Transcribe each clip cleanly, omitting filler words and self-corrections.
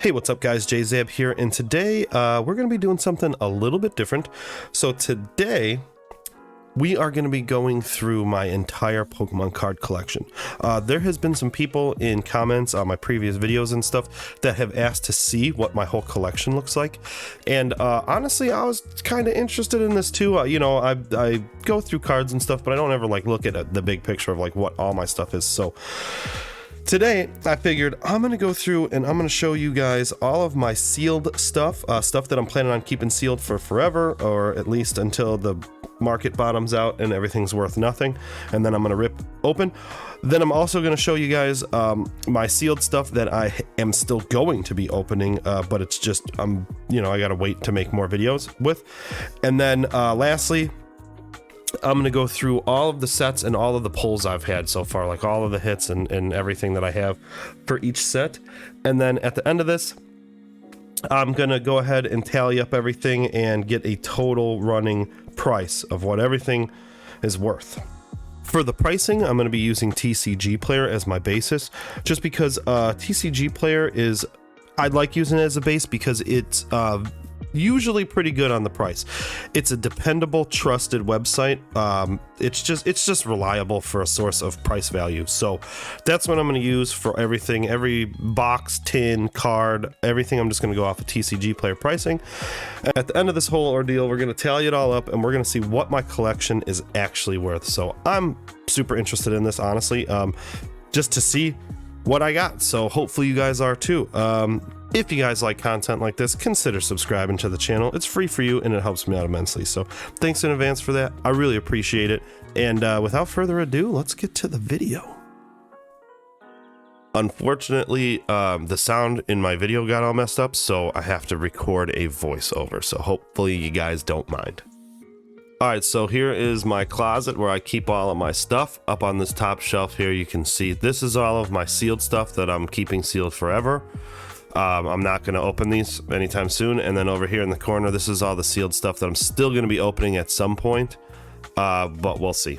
Hey, what's up guys, Jzab here, and today we're going to be doing something a little bit different. So today we are going to be going through my entire Pokemon card collection. There has been some people in comments on my previous videos and stuff that have asked to see what my whole collection looks like, and honestly I was kind of interested in this too. You know, I go through cards and stuff, but I don't ever like look at the big picture of like what all my stuff is. So today, I figured I'm going to go through and I'm going to show you guys all of my sealed stuff, stuff that I'm planning on keeping sealed for forever, or at least until the market bottoms out and everything's worth nothing, and then I'm going to rip open. Then I'm also going to show you guys my sealed stuff that I am still going to be opening, but it's just, you know, I got to wait to make more videos with. And then lastly, I'm going to go through all of the sets and all of the pulls I've had so far, like all of the hits and everything that I have for each set. And then at the end of this, I'm going to go ahead and tally up everything and get a total running price of what everything is worth. For the pricing, I'm going to be using TCG Player as my basis, just because TCG Player is, I like using it as a base because it's usually pretty good on the price. It's a dependable, trusted website. It's just reliable for a source of price value. So that's what I'm going to use for everything. Every box, tin, card, everything. I'm just going to go off of TCG Player pricing. At the end of this whole ordeal, we're going to tally it all up and we're going to see what my collection is actually worth. So I'm super interested in this, honestly, just to see what I got. So hopefully you guys are too. If you guys like content like this, consider subscribing to the channel. It's free for you and it helps me out immensely. So thanks in advance for that. I really appreciate it. And without further ado, let's get to the video. Unfortunately, the sound in my video got all messed up, so I have to record a voiceover. So hopefully you guys don't mind. Alright, so here is my closet where I keep all of my stuff. Up on this top shelf here, you can see this is all of my sealed stuff that I'm keeping sealed forever. I'm not going to open these anytime soon. And then over here in the corner, this is all the sealed stuff that I'm still going to be opening at some point, but we'll see.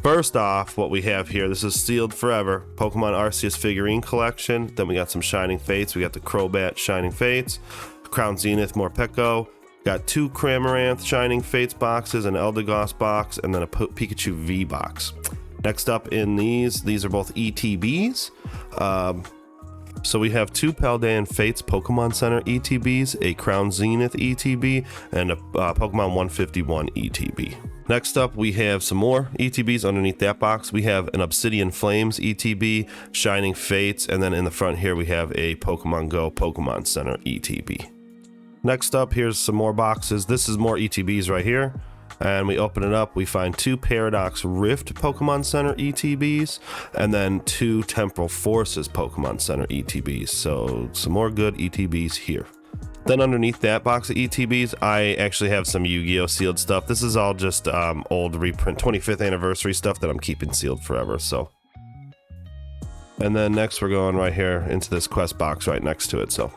First off, what we have here, this is sealed forever, Pokemon Arceus figurine collection. Then we got some Shining Fates. We got the Crobat Shining Fates, Crown Zenith Morpeko. Got two Cramorant Shining Fates boxes, an Eldegoss box, and then a Pikachu V box. Next up in these are both ETBs. So we have two Paldean Fates Pokemon Center ETBs, a Crown Zenith ETB, and a Pokemon 151 ETB. Next up, we have some more ETBs underneath that box. We have an Obsidian Flames ETB, Shining Fates, and then in the front here we have a Pokemon Go Pokemon Center ETB. Next up, here's some more boxes. This is more ETBs right here. And we open it up, we find two Paradox Rift Pokemon Center ETBs, and then two Temporal Forces Pokemon Center ETBs. So some more good ETBs here. Then underneath that box of ETBs, I actually have some Yu-Gi-Oh! Sealed stuff. This is all just old reprint 25th anniversary stuff that I'm keeping sealed forever. So, and then next we're going right here into this quest box right next to it. So.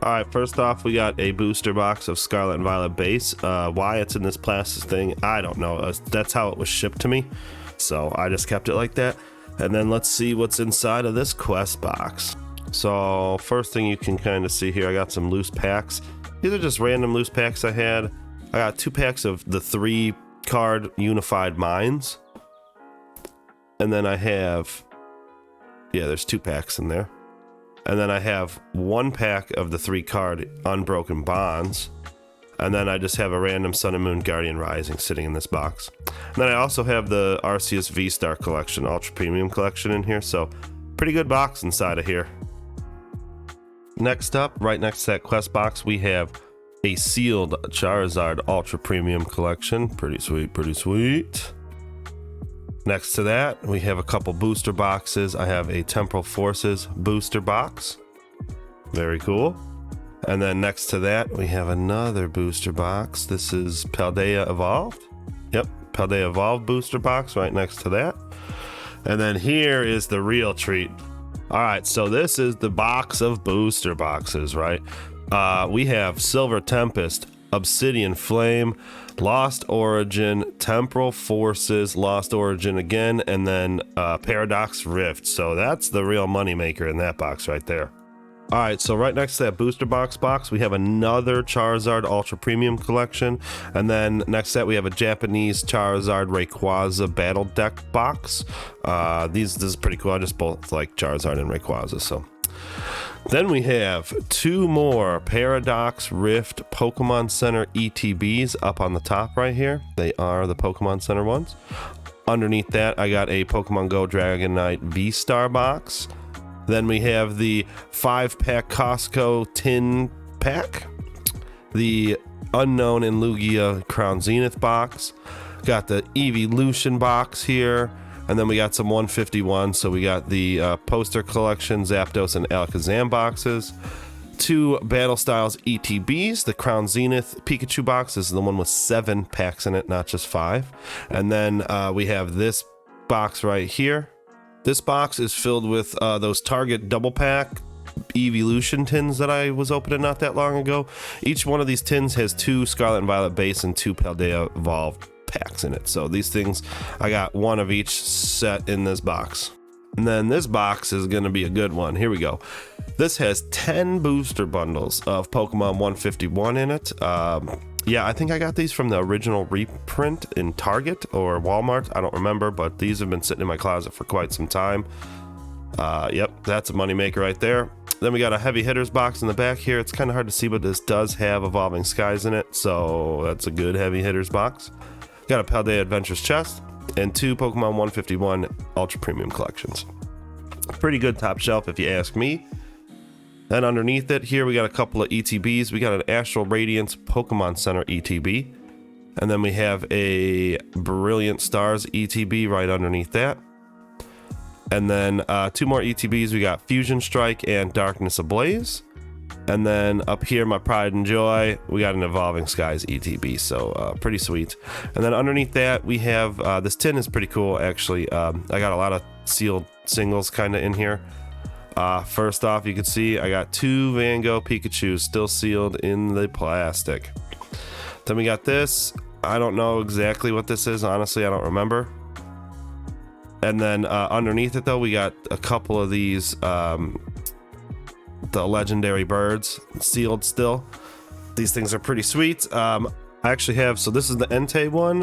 Alright, first off, we got a booster box of Scarlet and Violet base. Why it's in this plastic thing, I don't know. That's how it was shipped to me, so I just kept it like that. And then let's see what's inside of this quest box. So first thing you can kind of see here, I got some loose packs. These are just random loose packs I had. I got 2 packs of the 3 card Unified Minds. And then I have, yeah, there's 2 packs in there. And then I have 1 pack of the 3 card Unbroken Bonds. And then I just have a random Sun and Moon Guardian Rising sitting in this box. And then I also have the Arceus V-Star collection, Ultra Premium collection in here. So pretty good box inside of here. Next up, right next to that quest box, we have a sealed Charizard Ultra Premium collection. Pretty sweet, pretty sweet. Next to that, we have a couple booster boxes. I have a Temporal Forces booster box. Very cool. And then next to that, we have another booster box. This is Paldea Evolved. Yep, Paldea Evolved booster box right next to that. And then here is the real treat. All right, so this is the box of booster boxes, right? We have Silver Tempest, Obsidian Flame, Lost Origin, Temporal Forces, Lost Origin again, and then Paradox Rift. So that's the real moneymaker in that box right there. All right, so right next to that booster box, we have another Charizard Ultra Premium collection. And then next to that, we have a Japanese Charizard Rayquaza Battle Deck box. This is pretty cool. I just both like Charizard and Rayquaza, so. Then we have two more Paradox Rift Pokemon Center ETBs up on the top right here. They are the Pokemon Center ones. Underneath that, I got a Pokemon Go Dragonite V-Star box. Then we have the 5-pack Costco tin pack, the Unknown and Lugia Crown Zenith box, got the Evolution box here, and then we got some 151. So we got the poster collection Zapdos and Alakazam boxes, two Battle Styles ETBs, the Crown Zenith Pikachu box. This is the one with 7 packs in it, not just 5. And then we have this box right here. This box is filled with those Target double pack Evolution tins that I was opening not that long ago. Each one of these tins has 2 Scarlet and Violet base and 2 Paldea Evolved packs in it. So these things, I got one of each set in this box. And then this box is going to be a good one. Here we go. This has 10 booster bundles of Pokemon 151 in it. Yeah, I think I got these from the original reprint in Target or Walmart. I don't remember, but these have been sitting in my closet for quite some time. Yep, that's a moneymaker right there. Then we got a heavy hitters box in the back here. It's kind of hard to see, but this does have Evolving Skies in it, so that's a good heavy hitters box. Got a Paldea Adventures chest and 2 Pokemon 151 Ultra Premium collections. Pretty good top shelf if you ask me. Then underneath it here, we got a couple of ETBs. We got an Astral Radiance Pokemon Center ETB. And then we have a Brilliant Stars ETB right underneath that. And then 2 more ETBs. We got Fusion Strike and Darkness Ablaze. And then up here, my pride and joy, we got an Evolving Skies ETB, so pretty sweet. And then underneath that, we have, this tin is pretty cool, actually. I got a lot of sealed singles kind of in here. First off, you can see I got 2 Van Gogh Pikachus still sealed in the plastic. Then we got this. I don't know exactly what this is. Honestly, I don't remember. And then underneath it, though, we got a couple of these, the legendary birds sealed still. These things are pretty sweet. I actually have, so this is the Entei one.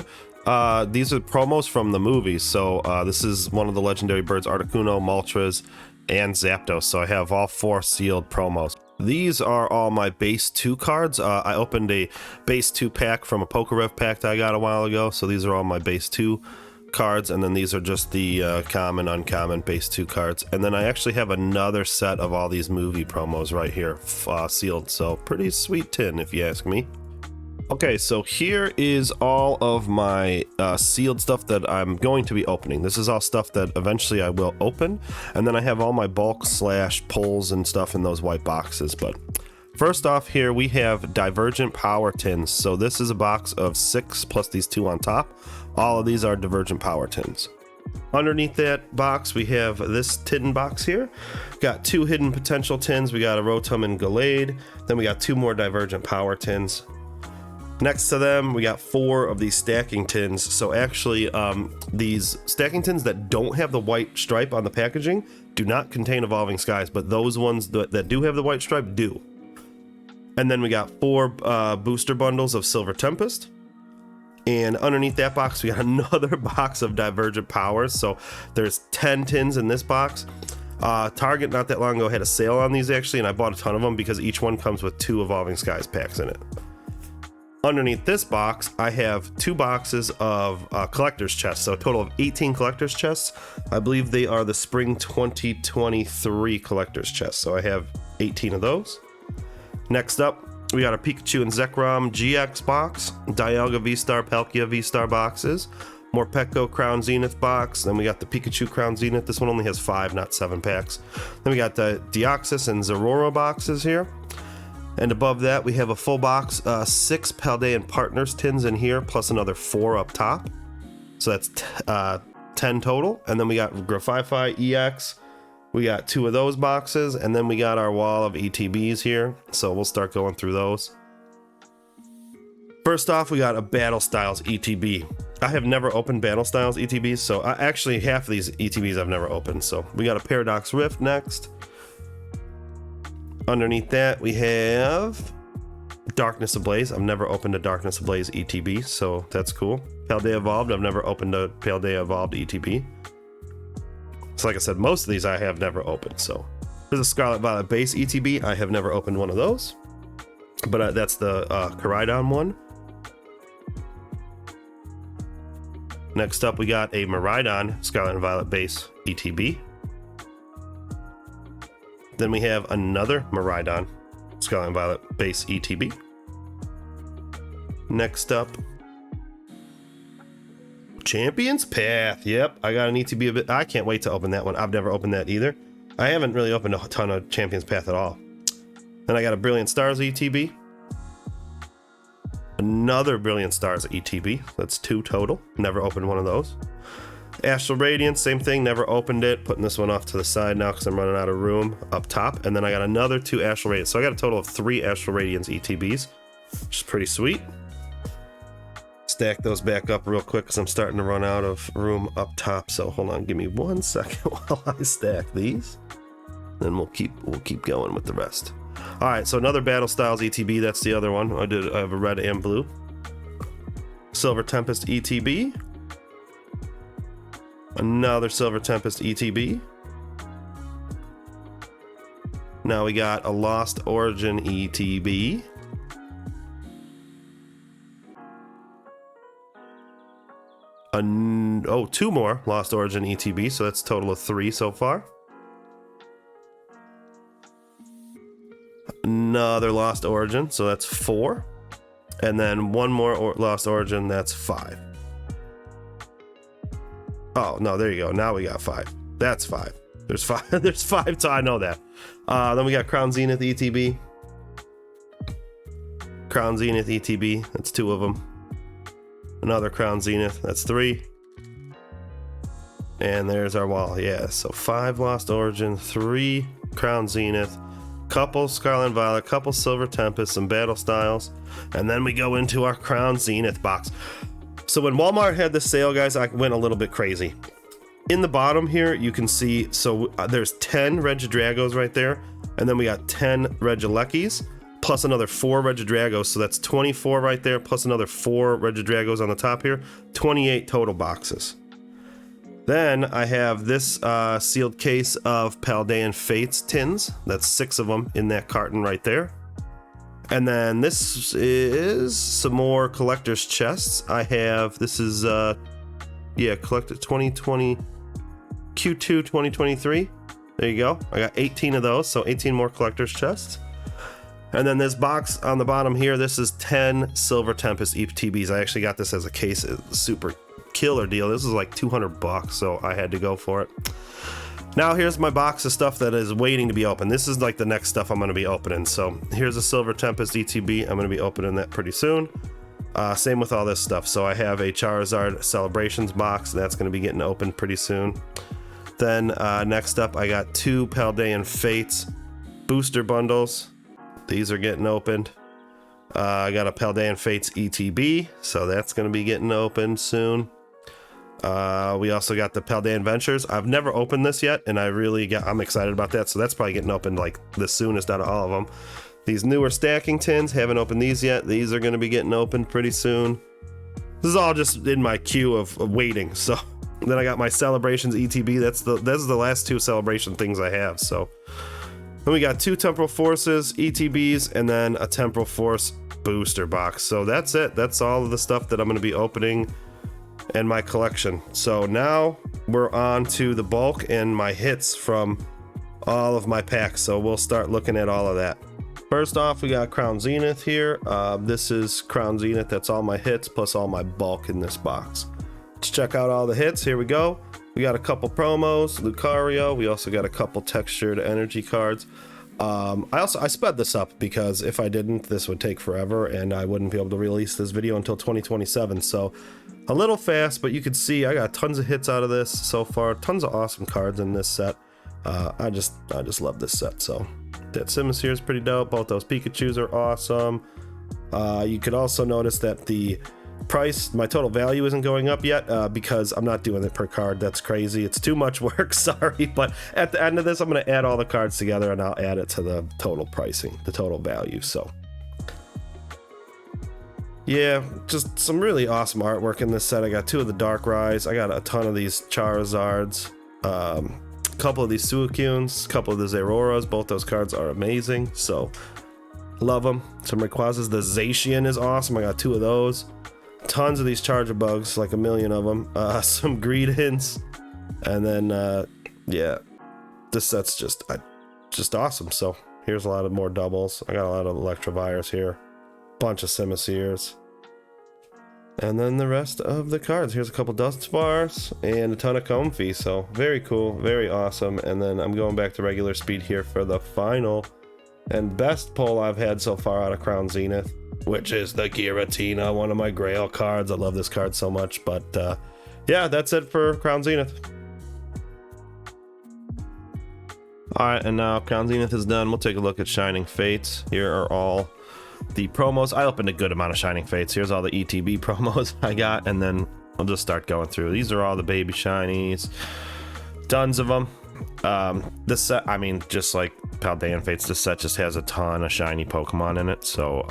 These are promos from the movies. So this is one of the legendary birds, Articuno, Moltres, and Zapdos. So I have all 4 sealed promos. These are all my base 2 cards. I opened a base 2 pack from a Pokerev pack that I got a while ago. So these are all my base 2 cards, and then these are just the common, uncommon base 2 cards. And then I actually have another set of all these movie promos right here, sealed. So pretty sweet tin if you ask me. Okay, so here is all of my sealed stuff that I'm going to be opening. This is all stuff that eventually I will open, and then I have all my bulk / pulls and stuff in those white boxes. But first off here, we have Divergent Power tins. So this is a box of 6 plus these 2 on top. All of these are Divergent Power tins. Underneath that box, we have this tin box here. Got 2 hidden potential tins. We got a Rotom and Gallade. Then we got 2 more Divergent Power tins. Next to them, we got 4 of these stacking tins. So actually, these stacking tins that don't have the white stripe on the packaging do not contain Evolving Skies, but those ones that do have the white stripe do. And then we got 4 booster bundles of Silver Tempest. And underneath that box, we got another box of Divergent Powers. So there's 10 tins in this box. Target not that long ago had a sale on these actually, and I bought a ton of them because each one comes with 2 Evolving Skies packs in it. Underneath this box, I have 2 boxes of collector's chests, so a total of 18 collector's chests. I believe they are the Spring 2023 collector's chests, so I have 18 of those. Next up, we got a Pikachu and Zekrom GX box, Dialga V-Star, Palkia V-Star boxes, more Petco Crown Zenith box, then we got the Pikachu Crown Zenith. This one only has 5, not 7 packs. Then we got the Deoxys and Zorora boxes here. And above that, we have a full box, 6 Paldean Partners tins in here, plus another 4 up top. So that's 10 total. And then we got Grafify EX. We got 2 of those boxes, and then we got our wall of ETBs here. So we'll start going through those. First off, we got a Battle Styles ETB. I have never opened Battle Styles ETBs, so actually half of these ETBs I've never opened. So we got a Paradox Rift next. Underneath that, we have Darkness Ablaze. I've never opened a Darkness Ablaze ETB, so that's cool. Paldea Evolved. I've never opened a Paldea Evolved ETB. So like I said, most of these I have never opened. So there's a Scarlet Violet base ETB. I have never opened one of those, but that's the Koraidon one. Next up, we got a Miraidon Scarlet and Violet base ETB. Then we have another Miraidon Scarlet and Violet base ETB. Next up, Champion's Path. Yep, I got an ETB of it. I can't wait to open that one. I've never opened that either. I haven't really opened a ton of Champion's Path at all. Then I got a Brilliant Stars ETB. Another Brilliant Stars ETB. That's 2 total. Never opened one of those. Astral Radiance, same thing. Never opened it. Putting this one off to the side now because I'm running out of room up top. And then I got another 2 Astral Radiance. So I got a total of 3 Astral Radiance ETBs, which is pretty sweet. Stack those back up real quick because I'm starting to run out of room up top. So hold on, give me 1 second while I stack these. Then we'll keep going with the rest. All right, so another Battle Styles ETB. That's the other one. I have a red and blue. Silver Tempest ETB. Another Silver Tempest ETB. Now we got a Lost Origin ETB. Oh, 2 more Lost Origin ETB, so that's a total of 3 so far. Another Lost Origin, so that's 4. And then 1 more Lost Origin, that's 5. Oh, no, there you go. Now we got 5. That's 5. There's 5. There's 5, so I know that. Then we got Crown Zenith ETB. Crown Zenith ETB, that's 2 of them. Another Crown Zenith, that's 3. And there's our wall. Yeah, so 5 Lost Origin, 3 Crown Zenith, couple Scarlet and Violet, couple Silver Tempest, some Battle Styles, and then we go into our Crown Zenith box. So when Walmart had this sale, guys, I went a little bit crazy. In the bottom here, you can see, so there's 10 Regidragos right there, and then we got 10 Regielekis, plus another 4 Regidragos, so that's 24 right there, plus another 4 Regidragos on the top here, 28 total boxes. Then I have this sealed case of Paldean Fates tins. That's 6 of them in that carton right there. And then this is some more collector's chests. I have, this is, collector 2020, Q2 2023. There you go. I got 18 of those, so 18 more collector's chests. And then this box on the bottom here, this is 10 Silver Tempest ETBs. I actually got this as a case. It's a super killer deal. This is like $200, so I had to go for it. Now here's my box of stuff that is waiting to be opened. This is like the next stuff I'm going to be opening. So here's a Silver Tempest ETB. I'm going to be opening that pretty soon. Same with all this stuff. So I have a Charizard Celebrations box. That's going to be getting opened pretty soon. Then next up, I got 2 Paldean Fates booster bundles. These are getting opened. I got a Paldean Fates ETB, so that's going to be getting opened soon. We also got the Paldean Ventures. I've never opened this yet, and I'm excited about that, so that's probably getting opened like the soonest out of all of them. These newer stacking tins, haven't opened these yet. These are going to be getting opened pretty soon. This is all just in my queue of waiting. So then I got my Celebrations ETB. That's the last 2 celebration things I have. So then we got 2 Temporal Forces ETBs, and then a Temporal Force booster box. So that's it. That's all of the stuff that I'm going to be opening in my collection. So now we're on to the bulk and my hits from all of my packs. So we'll start looking at all of that. First off, we got Crown Zenith here. This is Crown Zenith. That's all my hits plus all my bulk in this box. Let's check out all the hits. Here we go. We got a couple promos, Lucario. We also got a couple textured energy cards. I sped this up because if I didn't, this would take forever and I wouldn't be able to release this video until 2027. So a little fast, but you can see I got tons of hits out of this so far. Tons of awesome cards in this set. I just love this set. So that Sims here is pretty dope. Both those Pikachus are awesome. You could also notice that the price, my total value isn't going up yet because I'm not doing it per card. That's crazy. It's too much work. Sorry, but at the end of this, I'm going to add all the cards together and I'll add it to the total pricing, the total value. So yeah, just some really awesome artwork in this set. I got 2 of the Darkrai's. I got a ton of these Charizards, a couple of these Suicunes, a couple of the Zeraoras. Both those cards are amazing, so love them. Some Rayquazas. The Zacian is awesome. I got 2 of those. Tons of these Charger Bugs, like a million of them. Some Greedents, and then yeah, this set's just awesome. So here's a lot of more doubles. I got a lot of Electivires here. Bunch of Simisears, and then the rest of the cards. Here's a couple Duskspars and a ton of Comfey, so very cool, very awesome. And then I'm going back to regular speed here for the final and best pull I've had so far out of Crown Zenith, which is the Giratina, one of my Grail cards. I love this card so much. But yeah, that's it for Crown Zenith. Alright, and now Crown Zenith is done. We'll take a look at Shining Fates. Here are all the promos. I opened a good amount of Shining Fates. Here's all the ETB promos I got, and then I'll just start going through. These are all the baby shinies, tons of them. This set, I mean, just like Paldean Fates, this set just has a ton of shiny Pokemon in it. So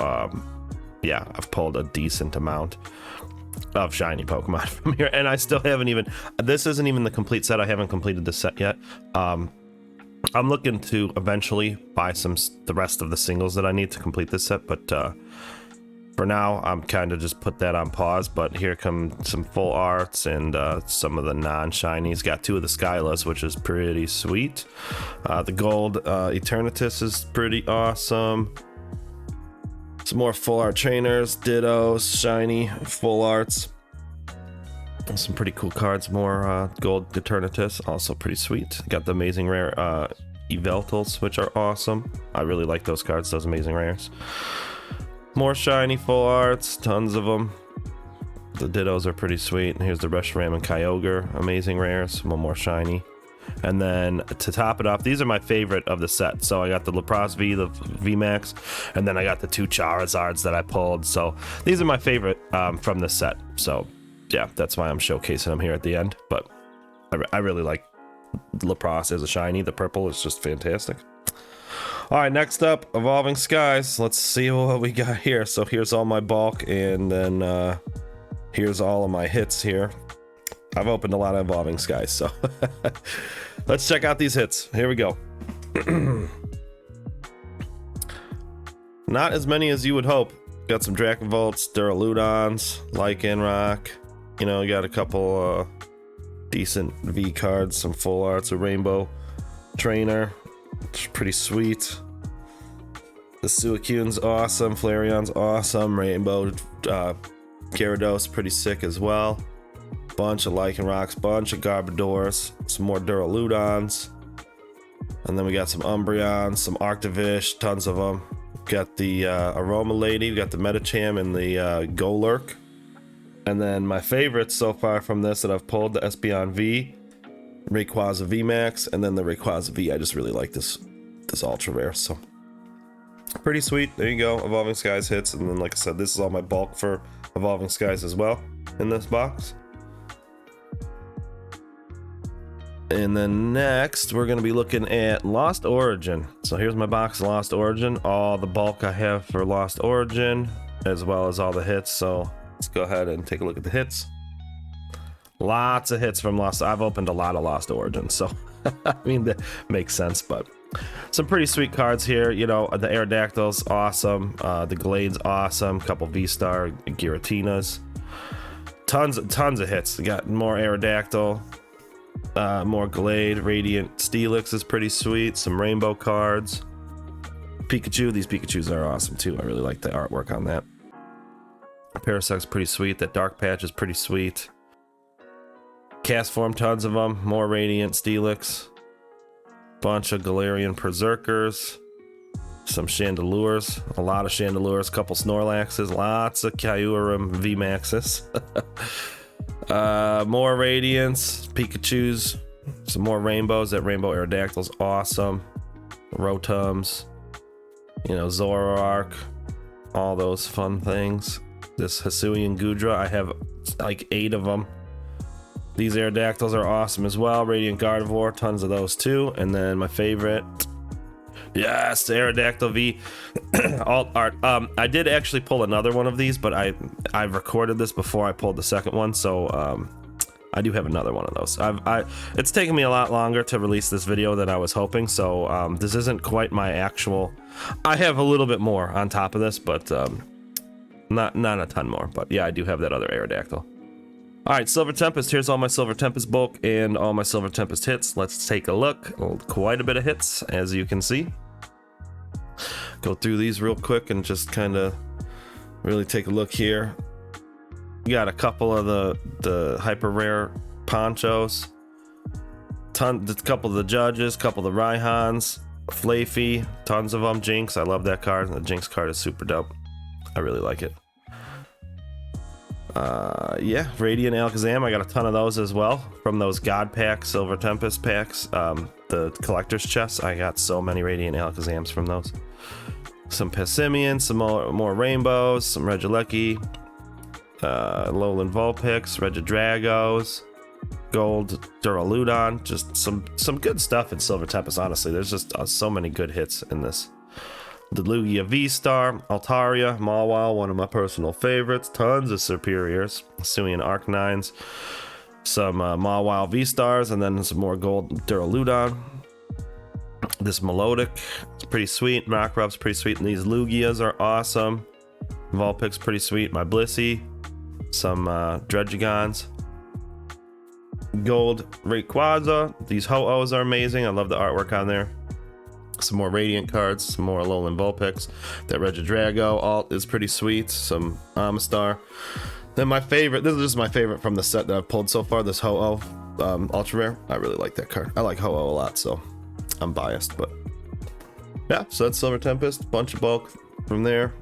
yeah, I've pulled a decent amount of shiny Pokemon from here, and I still haven't even, this isn't even the complete set. I haven't completed the set yet. I'm looking to eventually buy the rest of the singles that I need to complete this set, but for now I'm kind of just put that on pause. But here come some full arts and some of the non-shinies. Got 2 of the Skylas, which is pretty sweet. The gold Eternatus is pretty awesome. Some more full art trainers, Dittos, shiny full arts. Some pretty cool cards, more gold Eternatus, also pretty sweet. Got the amazing rare Yveltals, which are awesome. I really like those cards, those amazing rares. More shiny full arts, tons of them. The Dittos are pretty sweet. And here's the Reshiram and Kyogre, amazing rares, one more shiny. And then to top it off, these are my favorite of the set. So I got the Lapras V, the VMAX, and then I got the 2 Charizards that I pulled. So these are my favorite from this set. So yeah, that's why I'm showcasing them here at the end. But I really like Lapras as a shiny. The purple is just fantastic. All right, next up, Evolving Skies. Let's see what we got here. So here's all my bulk, and then here's all of my hits here. I've opened a lot of Evolving Skies, so let's check out these hits. Here we go. Not as many as you would hope. Got some Dracovolts, Duraludons, Lycanroc. You know, got a couple decent V cards, some full arts, a Rainbow Trainer, which is pretty sweet. The Suicune's awesome, Flareon's awesome, Rainbow Gyarados, pretty sick as well. Bunch of Lycanrocs, bunch of Garbodors, some more Duraludons, and then we got some Umbreons, some Arctovish, tons of them. Got the Aroma Lady, we got the Medicham and the Golurk. And then my favorites so far from this that I've pulled, the Espeon V, Rayquaza VMAX, and then the Rayquaza V. I just really like this ultra rare, so pretty sweet. There you go, Evolving Skies hits. And then like I said, this is all my bulk for Evolving Skies as well in this box. And then next we're going to be looking at Lost Origin. So here's my box of Lost Origin, all the bulk I have for Lost Origin, as well as all the hits. So let's go ahead and take a look at the hits. Lots of hits from Lost. I've opened a lot of Lost Origin, so I mean, that makes sense. But some pretty sweet cards here. You know, the Aerodactyl's awesome. The Glade's awesome. Couple V-Star Giratinas. Tons of hits. We got more Aerodactyl. More Glade, Radiant Steelix is pretty sweet. Some rainbow cards. Pikachu, these Pikachus are awesome too. I really like the artwork on that. Parasec's pretty sweet. That Dark Patch is pretty sweet. Cast Form, tons of them. More Radiant Steelix. Bunch of Galarian Berserkers. Some Chandelures. A lot of Chandelures. Couple Snorlaxes. Lots of Kyurem VMAXs. More Radiance, Pikachus, some more Rainbows. That Rainbow Aerodactyl's awesome. Rotums, you know, Zoroark, all those fun things. This Hisuian Gudra, I have like 8 of them. These Aerodactyls are awesome as well. Radiant Gardevoir, tons of those too. And then my favorite, yes, Aerodactyl V alt art. I did actually pull another one of these, but I recorded this before I pulled the second one, so I do have another one of those. It's taken me a lot longer to release this video than I was hoping, so this isn't quite my actual. I have a little bit more on top of this, but not a ton more. But yeah, I do have that other Aerodactyl. All right, Silver Tempest. Here's all my Silver Tempest bulk and all my Silver Tempest hits. Let's take a look. Quite a bit of hits, as you can see. Go through these real quick and just kind of really take a look here. You got a couple of the hyper rare ponchos, a couple of the Judges, couple of the Raihans, Flafey, tons of them. Jinx, I love that card. The Jinx card is super dope. I really like it. Yeah, Radiant Alakazam, I got a ton of those as well from those God Pack, Silver Tempest packs. The collector's chests, I got so many Radiant Alakazams from those. Some Passimian, some more Rainbows, some Regieleki, Alolan Vulpix, Regidragos, Gold Duraludon, just some good stuff in Silver Tempest, honestly. There's just so many good hits in this. The Lugia V-Star, Altaria, Mawile, one of my personal favorites, tons of Superiors, Hisuian Arcanines, some Mawile V-Stars, and then some more Gold Duraludon. This Melodic, it's pretty sweet. Rockruff's pretty sweet, and these Lugias are awesome. Vulpix pretty sweet. My Blissey, some Dredgegons. Gold Rayquaza, these Ho-Ohs are amazing. I love the artwork on there. Some more Radiant cards, some more Alolan Vulpix. That Regidrago alt is pretty sweet. Some Amistar. Then my favorite, this is my favorite from the set that I've pulled so far, this Ho-Oh Ultra Rare. I really like that card. I like Ho-Oh a lot, so I'm biased, but yeah, so that's Silver Tempest. Bunch of bulk from there.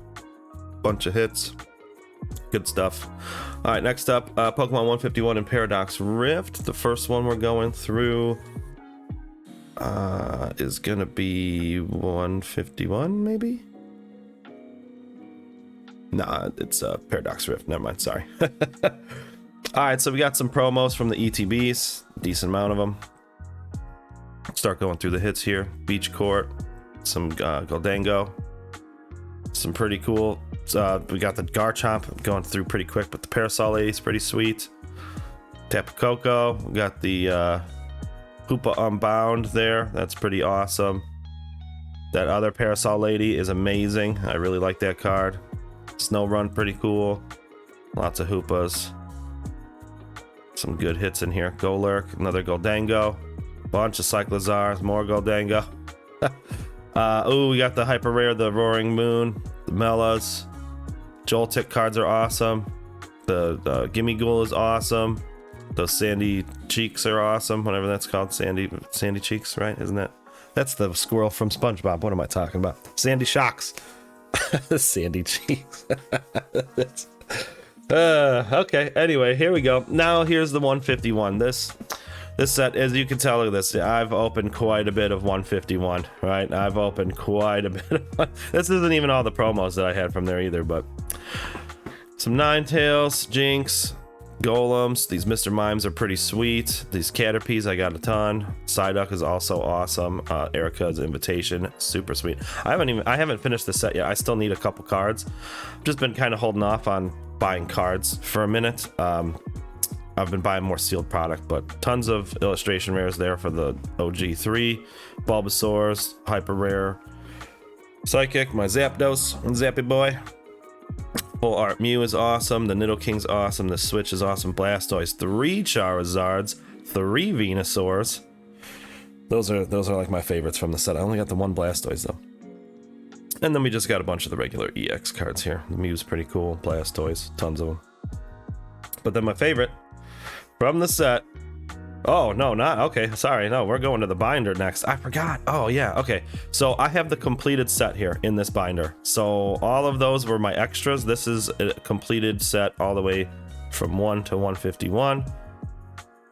Bunch of hits. Good stuff. All right, next up, Pokemon 151 and Paradox Rift. The first one we're going through is gonna be 151, maybe? Nah, it's Paradox Rift. Never mind, sorry. All right, so we got some promos from the ETBs, decent amount of them. Start going through the hits here. Beach Court, some Goldango, some pretty cool. We got the Garchomp going through pretty quick, but the Parasol Lady's pretty sweet. Tapu Koko, we got the Hoopa Unbound there. That's pretty awesome. That other Parasol Lady is amazing. I really like that card. Snow Run, pretty cool. Lots of Hoopas. Some good hits in here. Golurk, another Goldango. Bunch of Cyclozars, more Goldango. We got the Hyper Rare, the Roaring Moon, the Melas. Joltik cards are awesome. The Gimme Ghoul is awesome. Those Sandy Cheeks are awesome, whatever that's called. Sandy Cheeks, right? Isn't that? That's the squirrel from SpongeBob. What am I talking about? Sandy Shocks. Sandy Cheeks. Okay, anyway, here we go. Now here's the 151. This set, as you can tell, look at this. I've opened quite a bit of 151, right? I've opened quite a bit of this isn't even all the promos that I had from there either, but some Ninetales, Jinx, Golems. These Mr. Mimes are pretty sweet. These Caterpies, I got a ton. Psyduck is also awesome. Erica's Invitation, super sweet. I haven't finished the set yet. I still need a couple cards. I've just been kind of holding off on buying cards for a minute. I've been buying more sealed product, but tons of illustration rares there for the OG3. Bulbasaur's, Hyper Rare, Psychic, my Zapdos, and Zappy Boy. Full Art Mew is awesome. The Nidoking's awesome. The Switch is awesome. Blastoise, 3 Charizards, 3 Venusaurs. Those are like my favorites from the set. I only got the 1 Blastoise though. And then we just got a bunch of the regular EX cards here. The Mew's pretty cool. Blastoise, tons of them. But then my favorite from the set. Oh, no, not okay. Sorry, no, we're going to the binder next. I forgot. Oh, yeah, okay. So I have the completed set here in this binder. So all of those were my extras. This is a completed set all the way from 1 to 151.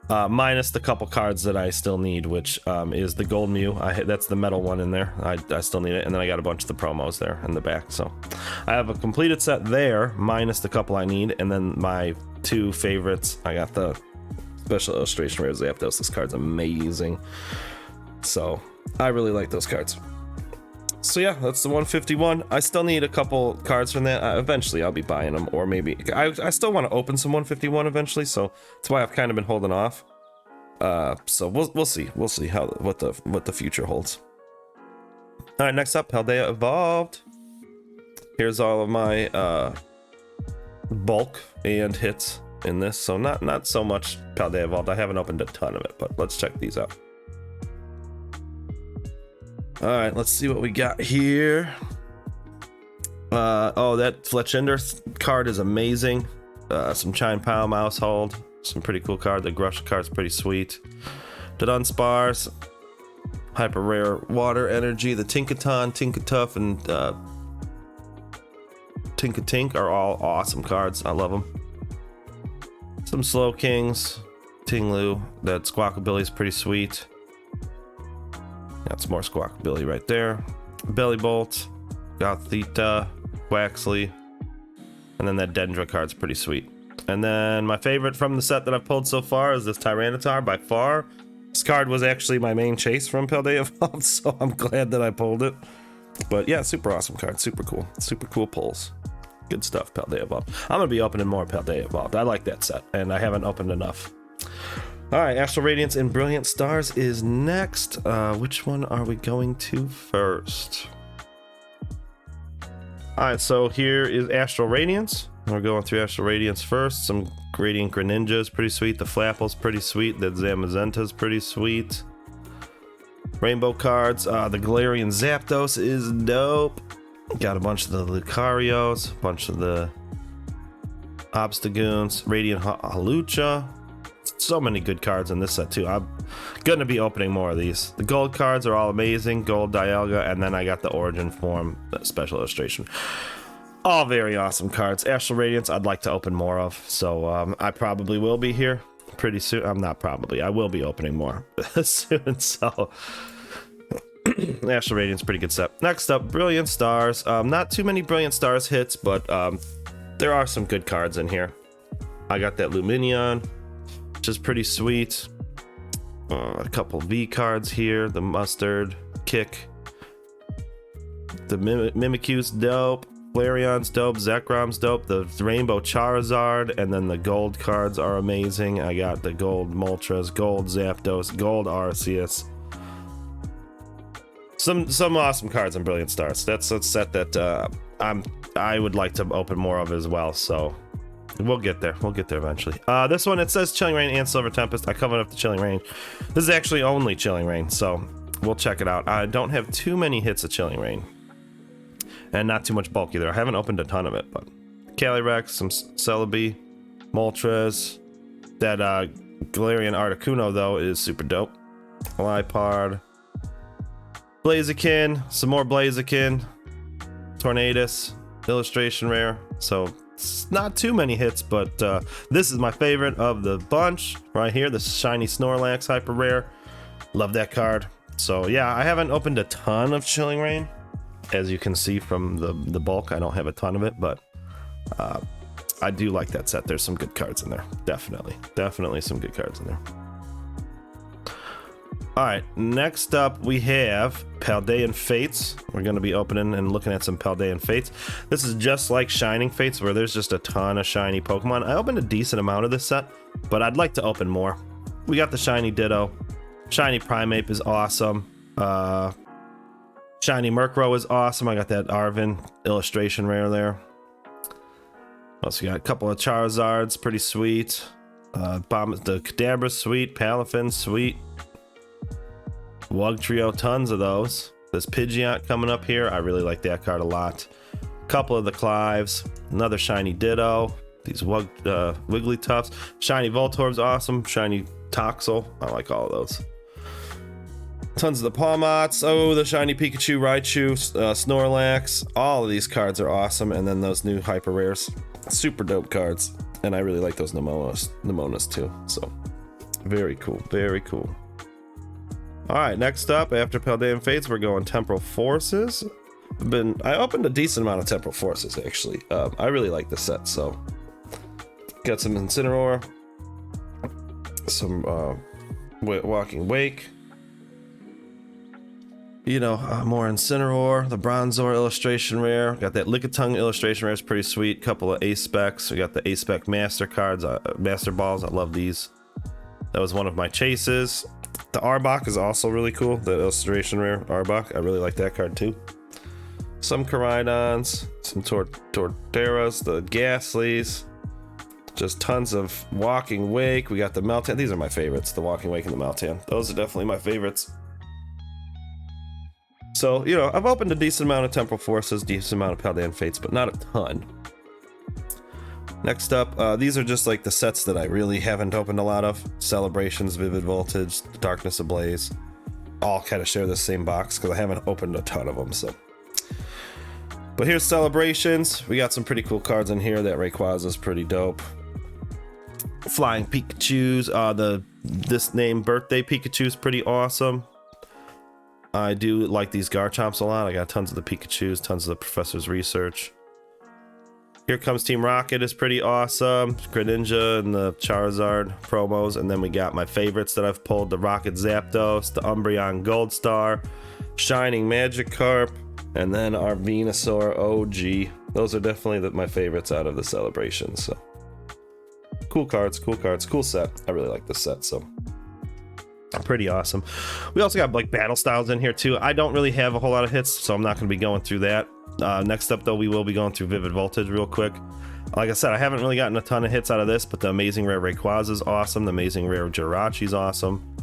minus the couple cards that I still need, which is the Gold Mew. That's the metal one in there. I still need it, and then I got a bunch of the promos there in the back. So I have a completed set there, minus the couple I need, and then my two favorites. I got the special illustration rare Zapdos. This card's amazing. So I really like those cards. So yeah, that's the 151. I still need a couple cards from that. Eventually I'll be buying them, or maybe I still want to open some 151 eventually, so that's why I've kind of been holding off. So we'll see what the future holds. All right, next up, Paldea Evolved. Here's all of my bulk and hits in this, so not so much Paldea Evolved. I haven't opened a ton of it, but let's check these out. All right, let's see what we got here. Oh, that Fletchender card is amazing. Some Chime Pow Mousehold, some pretty cool card. The Grush card's pretty sweet. The Dunsparce, hyper rare Water Energy. The Tinkaton, Tinkatuff, and Tinkatink are all awesome cards. I love them. Some Slow Kings, Tinglu. That Squawkabilly's pretty sweet. That's more Squawkabilly right there. Bellybolt, Gothita, Waxley, and then that Dendra card's pretty sweet. And then my favorite from the set that I've pulled so far is this Tyranitar by far. This card was actually my main chase from Paldea Evolved, so I'm glad that I pulled it. But yeah, super awesome card, super cool pulls. Good stuff, Paldea Evolved. I'm gonna be opening more Paldea Evolved. I like that set, and I haven't opened enough. All right, Astral Radiance and Brilliant Stars is next. Which one are we going to first? All right, so here is Astral Radiance. We're going through Astral Radiance first. Some Radiant Greninja is pretty sweet. The Flapple's pretty sweet. The Zamazenta's pretty sweet. Rainbow cards. The Galarian Zapdos is dope. Got a bunch of the Lucarios, a bunch of the Obstagoons, Radiant Halucha. So many good cards in this set too. I'm gonna be opening more of these. The gold cards are all amazing. Gold Dialga, and then I got the Origin Form special illustration. All very awesome cards. Astral Radiance I'd like to open more of, so I probably will be here pretty soon. I'm not probably. I will be opening more soon, so Astral Radiance, pretty good set. Next up, Brilliant Stars. Not too many Brilliant Stars hits, but there are some good cards in here. I got that Lumineon, which is pretty sweet. A couple V cards here. The Mustard, Kick. The Mimikyu's dope. Flareon's dope. Zekrom's dope. The Rainbow Charizard, and then the gold cards are amazing. I got the gold Moltres, gold Zapdos, gold Arceus. Some awesome cards in Brilliant Stars. That's a set that I would like to open more of as well. So we'll get there. We'll get there eventually. This one, it says Chilling Rain and Silver Tempest. I covered up the Chilling Rain. This is actually only Chilling Rain, so we'll check it out. I don't have too many hits of Chilling Rain, and not too much bulk either. I haven't opened a ton of it, but Calyrex, some Celebi, Moltres. That Galarian Articuno though is super dope. Liepard, Blaziken, some more Blaziken, Tornadus, illustration rare. So it's not too many hits, but this is my favorite of the bunch right here. The shiny Snorlax hyper rare. Love that card. So yeah, I haven't opened a ton of Chilling Rain, as you can see from the bulk. I don't have a ton of it, but I do like that set. There's some good cards in there. Definitely some good cards in there. All right, next up we have Paldean Fates. We're going to be opening and looking at some Paldean Fates. This is just like Shining Fates, where there's just a ton of shiny Pokemon. I opened a decent amount of this set, but I'd like to open more. We got the shiny Ditto. Shiny Primeape is awesome. Shiny Murkrow is awesome. I got that Arven illustration rare there. Also got a couple of Charizards, pretty sweet. The Kadabra, sweet. Palafin, sweet. Wugtrio, tons of those. This Pidgeot coming up here, I really like that card a lot. Couple of the Clives, another shiny Ditto. These Wigglytuffs. Shiny Voltorb's awesome. Shiny Toxel, I like all of those. Tons of the Pawmots. Oh, the shiny Pikachu, Raichu, Snorlax. All of these cards are awesome. And then those new hyper rares, super dope cards. And I really like those Nemonas too. So Very cool, very cool. All right, next up, after Paldean Fates, we're going Temporal Forces. I opened a decent amount of Temporal Forces, actually. I really like this set, so. Got some Incineroar, some Walking Wake. You know, more Incineroar, the Bronzor illustration rare. Got that Lickitung illustration rare, it's pretty sweet. Couple of Ace Specs. We got the Ace Spec Master cards, Master Balls. I love these. That was one of my chases. The Arbok is also really cool. The illustration rare Arbok. I really like that card too. Some Koraidons, some Torterras, the Ghastlies. Just tons of Walking Wake. We got the Meltan. These are my favorites. The Walking Wake and the Meltan. Those are definitely my favorites. So, you know, I've opened a decent amount of Temporal Forces, decent amount of Paldean Fates, but not a ton. Next up, these are just like the sets that I really haven't opened a lot of. Celebrations, Vivid Voltage, Darkness Ablaze. All kind of share the same box because I haven't opened a ton of them, so. But here's Celebrations. We got some pretty cool cards in here. That Rayquaza's pretty dope. Flying Pikachu's. This name Birthday Pikachu's pretty awesome. I do like these Garchomps a lot. I got tons of the Pikachus, tons of the Professor's Research. Here Comes Team Rocket is pretty awesome. Greninja and the Charizard promos. And then we got my favorites that I've pulled. The Rocket Zapdos, the Umbreon Gold Star, Shining Magikarp, and then our Venusaur OG. Those are definitely my favorites out of the Celebrations. So cool cards, cool set. I really like this set, so pretty awesome. We also got like battle styles in here too. I don't really have a whole lot of hits, so I'm not going to be going through that. Next up though, we will be going through Vivid Voltage real quick. Like I said, I haven't really gotten a ton of hits out of this, but the Amazing Rare Rayquaza is awesome. The Amazing Rare Jirachi is awesome.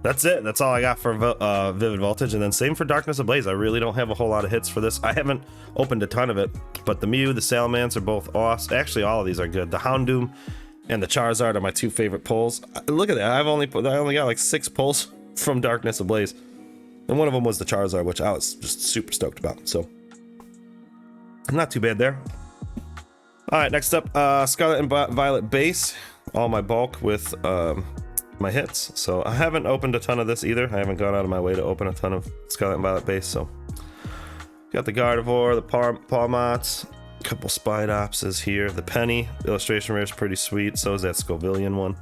That's it. That's all I got for Vivid Voltage. And then same for Darkness Ablaze. I really don't have a whole lot of hits for this. I haven't opened a ton of it, but the Mew, the Salamence are both awesome. Actually, all of these are good. The Houndoom and the Charizard are my two favorite pulls. Look at that. I only got like 6 pulls from Darkness Ablaze. And one of them was the Charizard, which I was just super stoked about. So not too bad there. All right, next up, Scarlet and Violet base. All my bulk with my hits. So I haven't opened a ton of this either. I haven't gone out of my way to open a ton of Scarlet and Violet base. So got the Gardevoir, the Palmots, a couple Spidopses here. The Penny illustration rare is pretty sweet. So is that Scovillian one.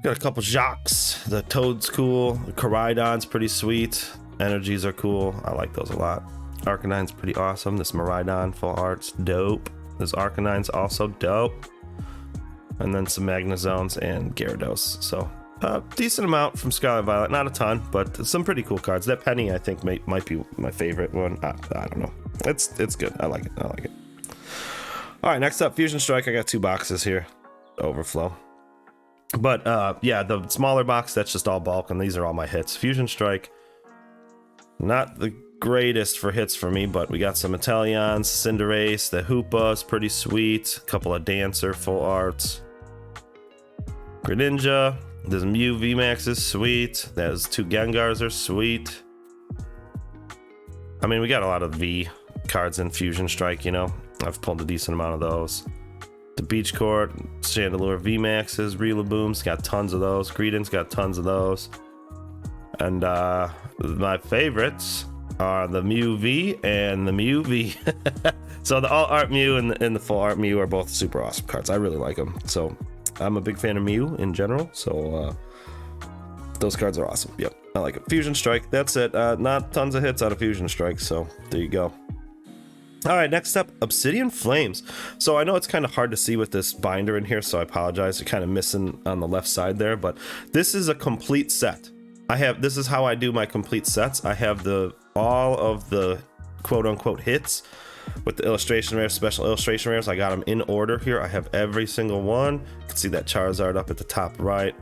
Got a couple Jacques. The Toad's cool. The Koraidon's pretty sweet. Energies are cool. I like those a lot. Arcanine's pretty awesome. This Miraidon full art's dope. This Arcanine's also dope. And then some Magnezones and Gyarados. So decent amount from Scarlet Violet. Not a ton, but some pretty cool cards. That Penny I think might be my favorite one. I don't know. It's good. I like it. All right, next up, Fusion Strike. I got 2 boxes here. Overflow. But yeah, the smaller box, that's just all bulk, and these are all my hits. Fusion Strike, not the greatest for hits for me, but we got some Italians, Cinderace, the Hoopa's pretty sweet. A couple of Dancer full arts. Greninja. This Mew VMAX is sweet. Those 2 Gengars are sweet. I mean, we got a lot of V cards in Fusion Strike, you know. I've pulled a decent amount of those. The Beach Court, Chandelure VMAXs, Rillaboom's got tons of those. Greedent's got tons of those. And my favorites are the Mew V and the Mew V. So the All Art Mew and the Full Art Mew are both super awesome cards. I really like them. So I'm a big fan of Mew in general. So those cards are awesome. Yep, I like it. Fusion Strike, that's it. Not tons of hits out of Fusion Strike, so there you go. All right, next up, Obsidian Flames. So I know it's kind of hard to see with this binder in here, so I apologize. You're kind of missing on the left side there, but this is a complete set. This is how I do my complete sets. I have all of the quote-unquote hits with the illustration rares, special illustration rares. I got them in order here. I have every single one. You can see that Charizard up at the top right.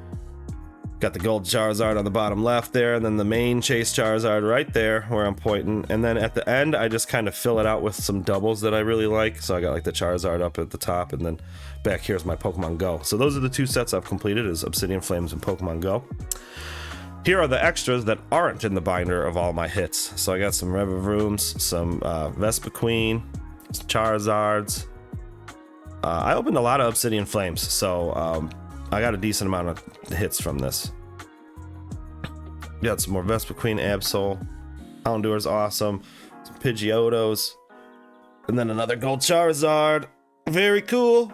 Got the gold Charizard on the bottom left there, and then the main chase Charizard right there where I'm pointing. And then at the end, I just kind of fill it out with some doubles that I really like. So I got like the Charizard up at the top, and then back here's my Pokemon Go. So those are the 2 sets I've completed, is Obsidian Flames and Pokemon Go. Here are the extras that aren't in the binder of all my hits. So I got some Revavooms, some Vespiquen, some Charizards. I opened a lot of Obsidian Flames, so I got a decent amount of hits from this. Got some more Vespiquen, Absol, Houndour's awesome, some Pidgeotos, and then another Gold Charizard. Very cool.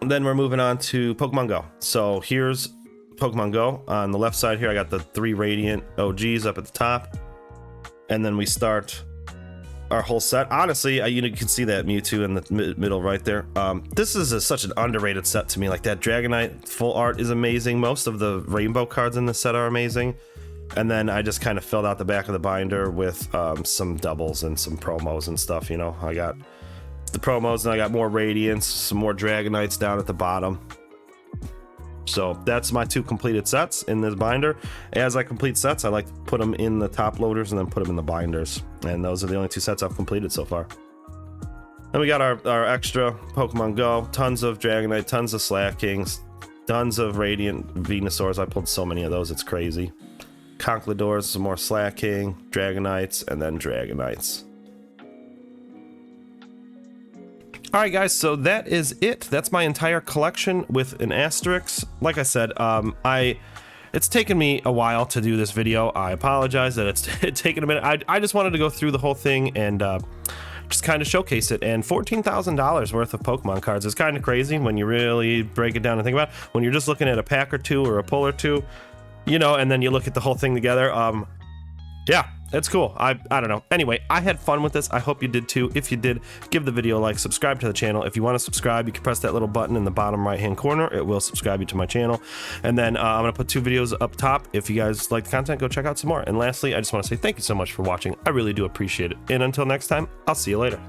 And then we're moving on to Pokemon Go. So here's Pokemon Go. On the left side here, I got the 3 Radiant OGs up at the top. And then we start our whole set. Honestly, you can see that Mewtwo in the middle right there. This is such an underrated set to me. Like, that Dragonite full art is amazing. Most of the rainbow cards in this set are amazing. And then I just kind of filled out the back of the binder with some doubles and some promos and stuff. You know, I got the promos and I got more Radiants, some more Dragonites down at the bottom. So that's my 2 completed sets in this binder. As I complete sets, I like to put them in the top loaders and then put them in the binders. And those are the only 2 sets I've completed so far. Then we got our extra Pokemon Go. Tons of Dragonite, tons of Slackings, tons of Radiant Venusaurs. I pulled so many of those, it's crazy. Conkeldurrs, some more Slacking, Dragonites, and then Dragonites. Alright guys, so that is it. That's my entire collection with an asterisk. Like I said, it's taken me a while to do this video. I apologize that it's taken a minute. I just wanted to go through the whole thing and just kind of showcase it. And $14,000 worth of Pokemon cards is kind of crazy when you really break it down and think about it. When you're just looking at a pack or 2 or a pull or 2, you know, and then you look at the whole thing together. Yeah, it's cool. I don't know. Anyway, I had fun with this. I hope you did too. If you did, give the video a like, subscribe to the channel. If you want to subscribe, you can press that little button in the bottom right hand corner. It will subscribe you to my channel. And then I'm going to put 2 videos up top. If you guys like the content, go check out some more. And lastly, I just want to say thank you so much for watching. I really do appreciate it. And until next time, I'll see you later.